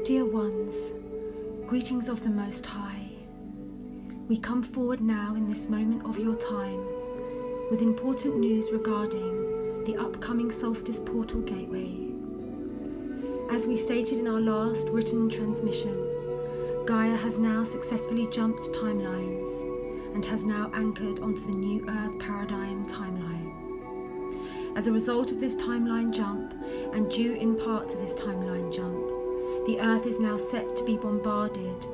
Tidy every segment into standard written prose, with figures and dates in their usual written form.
Dear ones, greetings of the Most High. We come forward now in this moment of your time with important news regarding the upcoming Solstice portal gateway. As we stated in our last written transmission, Gaia has now successfully jumped timelines and has now anchored onto the new Earth paradigm timeline. As a result of this timeline jump, and due in part to this timeline jump, the Earth is now set to be bombarded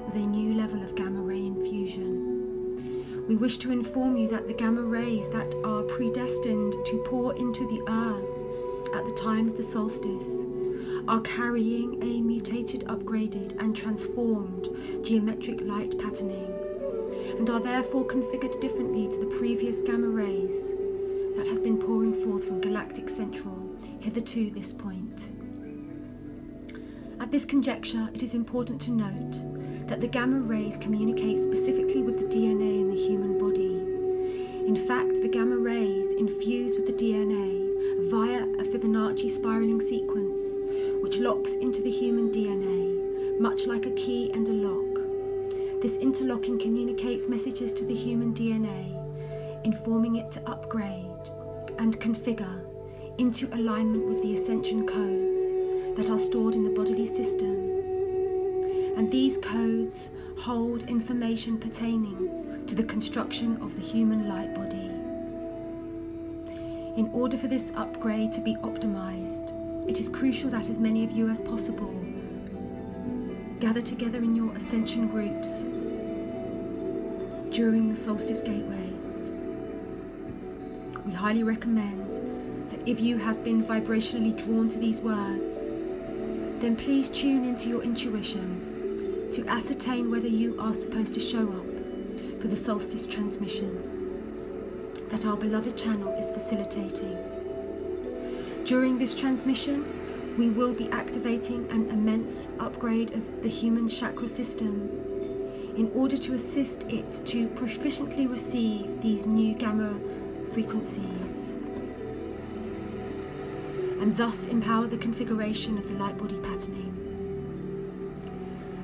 with a new level of gamma ray infusion. We wish to inform you that the gamma rays that are predestined to pour into the Earth at the time of the solstice are carrying a mutated, upgraded and transformed geometric light patterning, and are therefore configured differently to the previous gamma rays that have been pouring forth from galactic central hitherto this point. At this conjecture, it is important to note that the gamma rays communicate specifically with the DNA in the human body. In fact, the gamma rays infuse with the DNA via a Fibonacci spiraling sequence which locks into the human DNA, much like a key and a lock. This interlocking communicates messages to the human DNA, informing it to upgrade and configure into alignment with the ascension codes that are stored in the bodily system. And these codes hold information pertaining to the construction of the human light body. In order for this upgrade to be optimized, it is crucial that as many of you as possible gather together in your ascension groups during the Solstice Gateway. We highly recommend that if you have been vibrationally drawn to these words, then please tune into your intuition to ascertain whether you are supposed to show up for the Solstice transmission that our beloved channel is facilitating. During this transmission, we will be activating an immense upgrade of the human chakra system in order to assist it to proficiently receive these new gamma frequencies and thus empower the configuration of the light body patterning.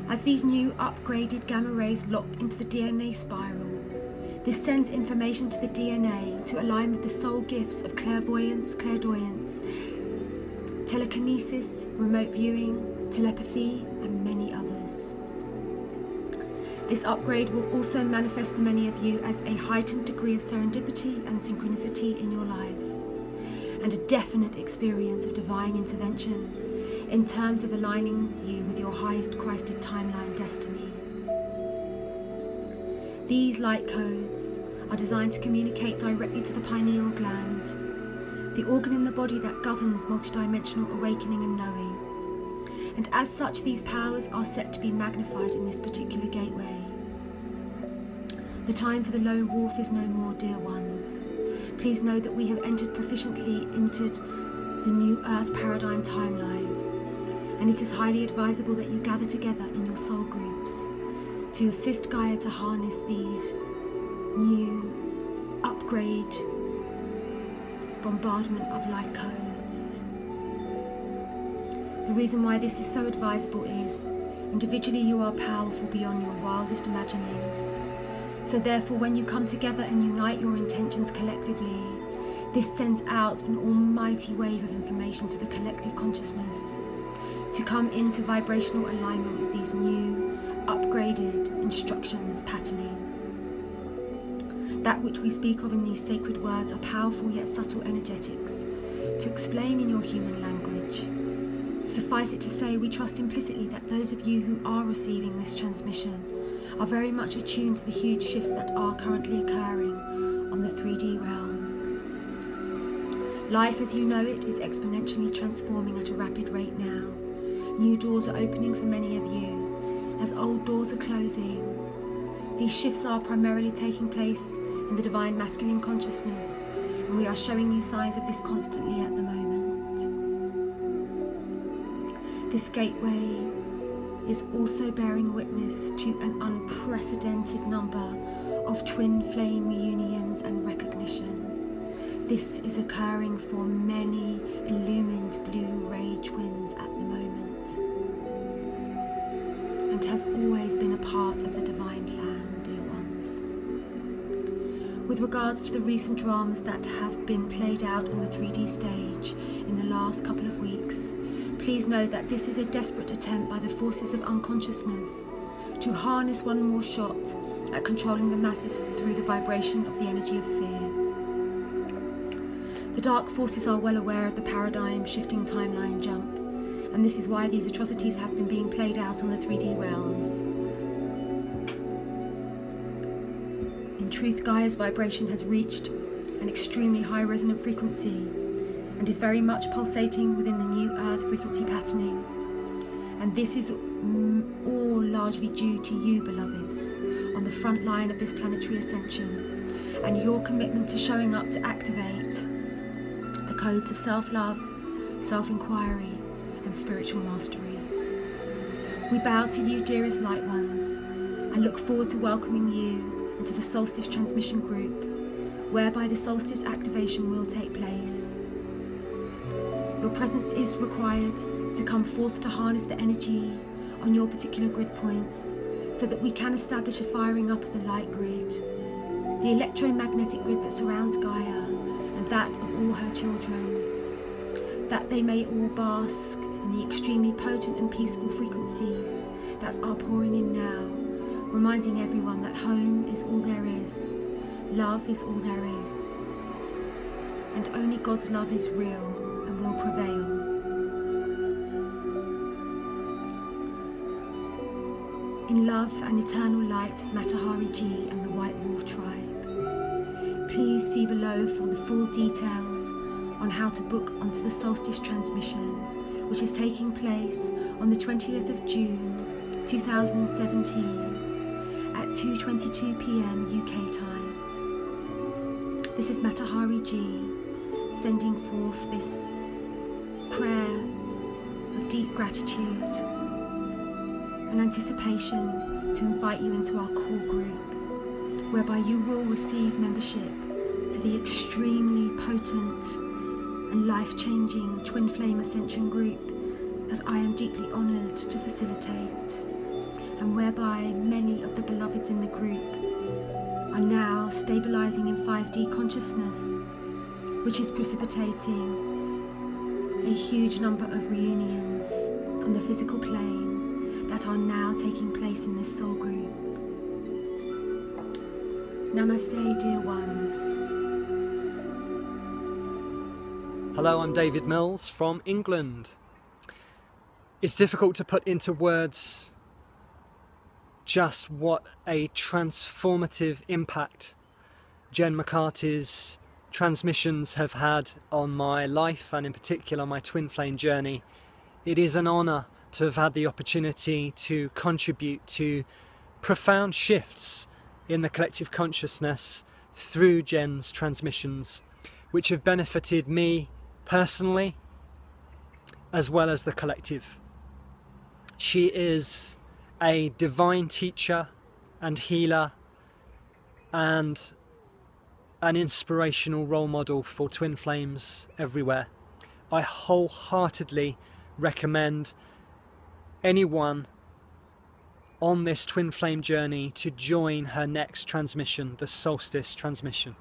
As these new upgraded gamma rays lock into the DNA spiral, this sends information to the DNA to align with the soul gifts of clairvoyance, clairvoyance, telekinesis, remote viewing, telepathy, and many others. This upgrade will also manifest for many of you as a heightened degree of serendipity and synchronicity in your life, and a definite experience of divine intervention in terms of aligning you with your highest Christed timeline destiny. These light codes are designed to communicate directly to the pineal gland, the organ in the body that governs multidimensional awakening and knowing. And as such, these powers are set to be magnified in this particular gateway. The time for the lone wolf is no more, dear ones. Please know that we have entered proficiently into the new Earth paradigm timeline, and it is highly advisable that you gather together in your soul groups to assist Gaia to harness these new upgrade bombardment of light codes. The reason why this is so advisable is, individually you are powerful beyond your wildest imaginings. So therefore, when you come together and unite your intentions collectively, this sends out an almighty wave of information to the collective consciousness to come into vibrational alignment with these new, upgraded instructions patterning. That which we speak of in these sacred words are powerful yet subtle energetics to explain in your human language. Suffice it to say, we trust implicitly that those of you who are receiving this transmission are very much attuned to the huge shifts that are currently occurring on the 3D realm. Life as you know it is exponentially transforming at a rapid rate now. New doors are opening for many of you, as old doors are closing. These shifts are primarily taking place in the divine masculine consciousness, and we are showing you signs of this constantly at the moment. This gateway is also bearing witness to an unprecedented number of twin flame reunions and recognition. This is occurring for many illumined blue ray twins at the moment. and has always been a part of the divine plan, dear ones. With regards to the recent dramas that have been played out on the 3D stage in the last couple of weeks, please know that this is a desperate attempt by the forces of unconsciousness to harness one more shot at controlling the masses through the vibration of the energy of fear. The dark forces are well aware of the paradigm-shifting timeline jump, and this is why these atrocities have been being played out on the 3D realms. In truth, Gaia's vibration has reached an extremely high resonant frequency and is very much pulsating within the new Earth frequency patterning. And this is all largely due to you, beloveds, on the front line of this planetary ascension, and your commitment to showing up to activate the codes of self-love, self-inquiry, and spiritual mastery. We bow to you, dearest light ones, and look forward to welcoming you into the Solstice transmission group, whereby the Solstice activation will take place. Your presence is required to come forth to harness the energy on your particular grid points, so that we can establish a firing up of the light grid, the electromagnetic grid that surrounds Gaia and that of all her children, that they may all bask in the extremely potent and peaceful frequencies that are pouring in now, reminding everyone that home is all there is, love is all there is, and only God's love is real and will prevail. In love and eternal light, Matahari G and the White Wolf Tribe. Please see below for the full details on how to book onto the Solstice transmission, which is taking place on the 20th of June 2017 at 2:22 p.m. UK time. This is Matahari G sending forth this prayer of deep gratitude and anticipation to invite you into our core group, whereby you will receive membership to the extremely potent and life-changing Twin Flame Ascension group that I am deeply honoured to facilitate, and whereby many of the beloveds in the group are now stabilising in 5D consciousness, which is precipitating a huge number of reunions on the physical plane that are now taking place in this soul group. Namaste, dear ones. Hello, I'm David Mills from England. It's difficult to put into words just what a transformative impact Jen McCarthy's transmissions have had on my life, and in particular my twin flame journey. It is an honour to have had the opportunity to contribute to profound shifts in the collective consciousness through Jen's transmissions, which have benefited me personally as well as the collective. She is a divine teacher and healer and an inspirational role model for twin flames everywhere. I wholeheartedly recommend anyone on this twin flame journey to join her next transmission, the Solstice transmission.